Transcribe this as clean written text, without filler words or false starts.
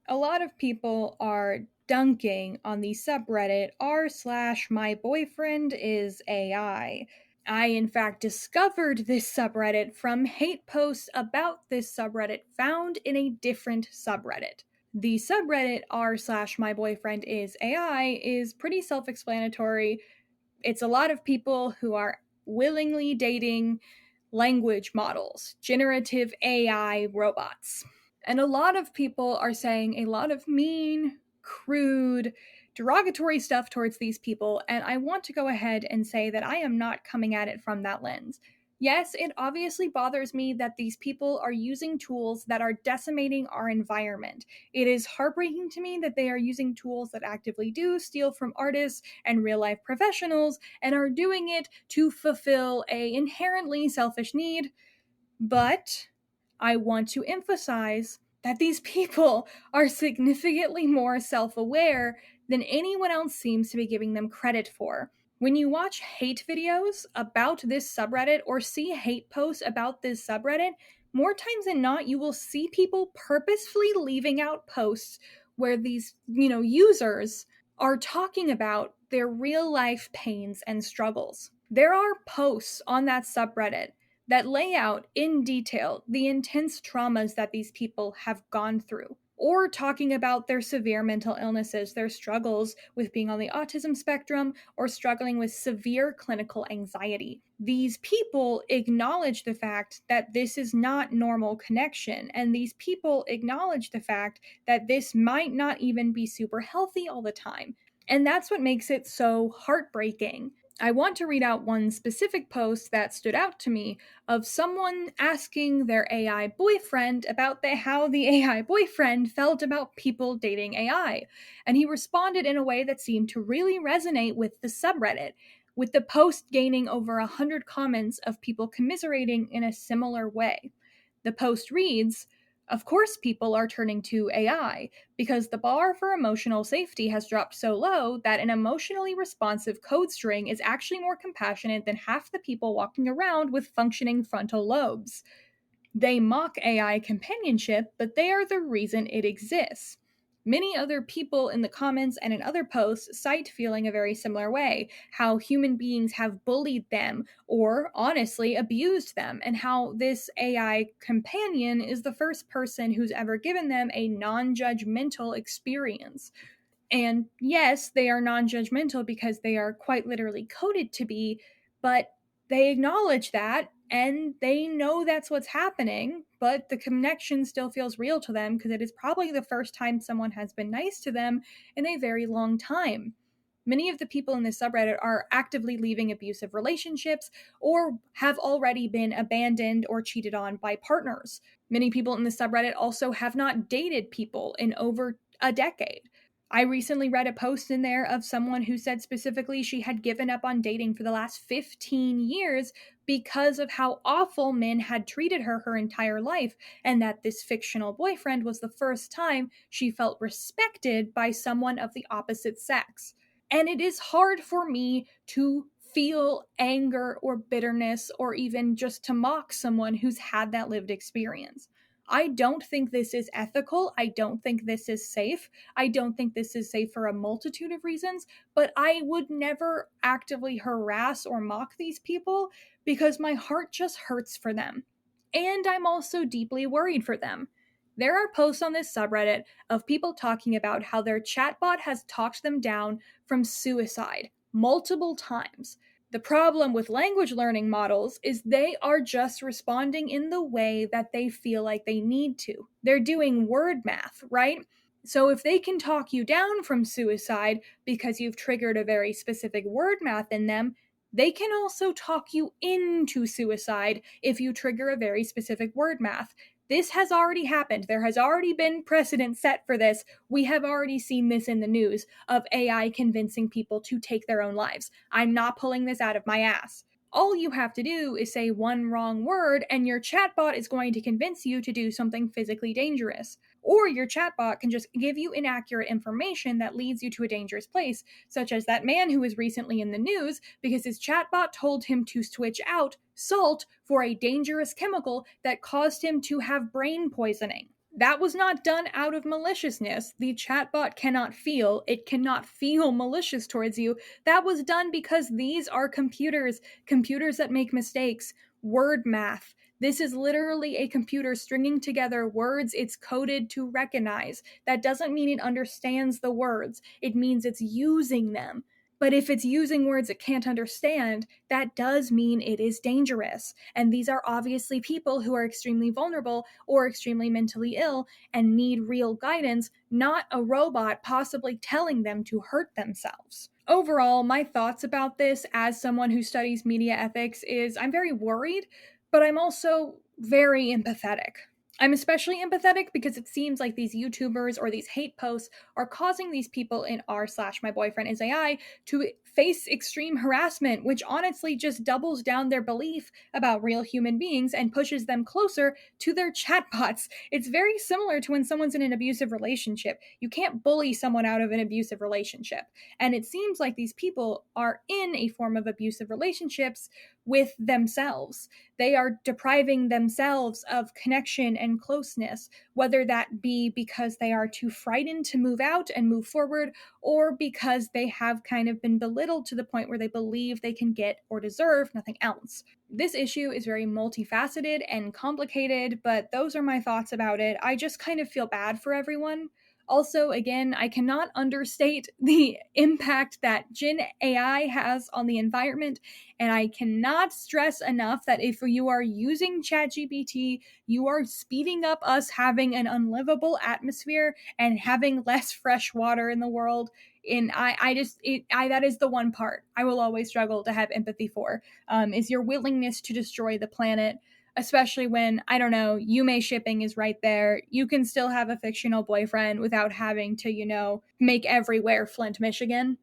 A lot of people are dunking on the subreddit r/MyBoyfriendIsAI. I, in fact, discovered this subreddit from hate posts about this subreddit found in a different subreddit. The subreddit r/MyBoyfriendIsAI is pretty self explanatory. It's a lot of people who are willingly dating language models, generative AI robots. And a lot of people are saying a lot of mean, crude, derogatory stuff towards these people, and I want to go ahead and say that I am not coming at it from that lens. Yes, it obviously bothers me that these people are using tools that are decimating our environment. It is heartbreaking to me that they are using tools that actively do steal from artists and real life professionals and are doing it to fulfill a inherently selfish need. But I want to emphasize that these people are significantly more self aware than anyone else seems to be giving them credit for. When you watch hate videos about this subreddit or see hate posts about this subreddit, more times than not, you will see people purposefully leaving out posts where these, users are talking about their real life pains and struggles. There are posts on that subreddit that lay out in detail the intense traumas that these people have gone through, or talking about their severe mental illnesses, their struggles with being on the autism spectrum, or struggling with severe clinical anxiety. These people acknowledge the fact that this is not normal connection, and these people acknowledge the fact that this might not even be super healthy all the time. And that's what makes it so heartbreaking. I want to read out one specific post that stood out to me of someone asking their AI boyfriend about how the AI boyfriend felt about people dating AI. And he responded in a way that seemed to really resonate with the subreddit, with the post gaining over 100 comments of people commiserating in a similar way. The post reads, "Of course, people are turning to AI because the bar for emotional safety has dropped so low that an emotionally responsive code string is actually more compassionate than half the people walking around with functioning frontal lobes. They mock AI companionship, but they are the reason it exists." Many other people in the comments and in other posts cite feeling a very similar way, how human beings have bullied them or honestly abused them, and how this AI companion is the first person who's ever given them a non judgmental experience. And yes, they are non judgmental because they are quite literally coded to be, but they acknowledge that and they know that's what's happening, but the connection still feels real to them because it is probably the first time someone has been nice to them in a very long time. Many of the people in this subreddit are actively leaving abusive relationships or have already been abandoned or cheated on by partners. Many people in the subreddit also have not dated people in over a decade. I recently read a post in there of someone who said specifically she had given up on dating for the last 15 years because of how awful men had treated her entire life, and that this fictional boyfriend was the first time she felt respected by someone of the opposite sex. And it is hard for me to feel anger or bitterness or even just to mock someone who's had that lived experience. I don't think this is ethical. I don't think this is safe. I don't think this is safe for a multitude of reasons, but I would never actively harass or mock these people because my heart just hurts for them. And I'm also deeply worried for them. There are posts on this subreddit of people talking about how their chatbot has talked them down from suicide multiple times. The problem with language learning models is they are just responding in the way that they feel like they need to. They're doing word math, right? So if they can talk you down from suicide because you've triggered a very specific word math in them, they can also talk you into suicide if you trigger a very specific word math. This has already happened. There has already been precedent set for this. We have already seen this in the news of AI convincing people to take their own lives. I'm not pulling this out of my ass. All you have to do is say one wrong word, and your chatbot is going to convince you to do something physically dangerous. Or your chatbot can just give you inaccurate information that leads you to a dangerous place, such as that man who was recently in the news because his chatbot told him to switch out salt for a dangerous chemical that caused him to have brain poisoning. That was not done out of maliciousness. The chatbot cannot feel. It cannot feel malicious towards you. That was done because these are computers, computers that make mistakes, word math. This is literally a computer stringing together words it's coded to recognize. That doesn't mean it understands the words, it means it's using them. But if it's using words it can't understand, that does mean it is dangerous. And these are obviously people who are extremely vulnerable or extremely mentally ill and need real guidance, not a robot possibly telling them to hurt themselves. Overall, my thoughts about this as someone who studies media ethics is I'm very worried, but I'm also very empathetic. I'm especially empathetic because it seems like these YouTubers or these hate posts are causing these people in r slash my boyfriend is AI to face extreme harassment, which honestly just doubles down their belief about real human beings and pushes them closer to their chatbots. It's very similar to when someone's in an abusive relationship. You can't bully someone out of an abusive relationship. And it seems like these people are in a form of abusive relationships with themselves. They are depriving themselves of connection and closeness, whether that be because they are too frightened to move out and move forward, or because they have kind of been belittled to the point where they believe they can get or deserve nothing else. This issue is very multifaceted and complicated, but those are my thoughts about it. I just kind of feel bad for everyone. Also, again, I cannot understate the impact that Gen AI has on the environment, and I cannot stress enough that if you are using ChatGPT, you are speeding up us having an unlivable atmosphere and having less fresh water in the world. And that is the one part I will always struggle to have empathy for, is your willingness to destroy the planet, especially when, I don't know, Yume shipping is right there. You can still have a fictional boyfriend without having to, make everywhere Flint, Michigan.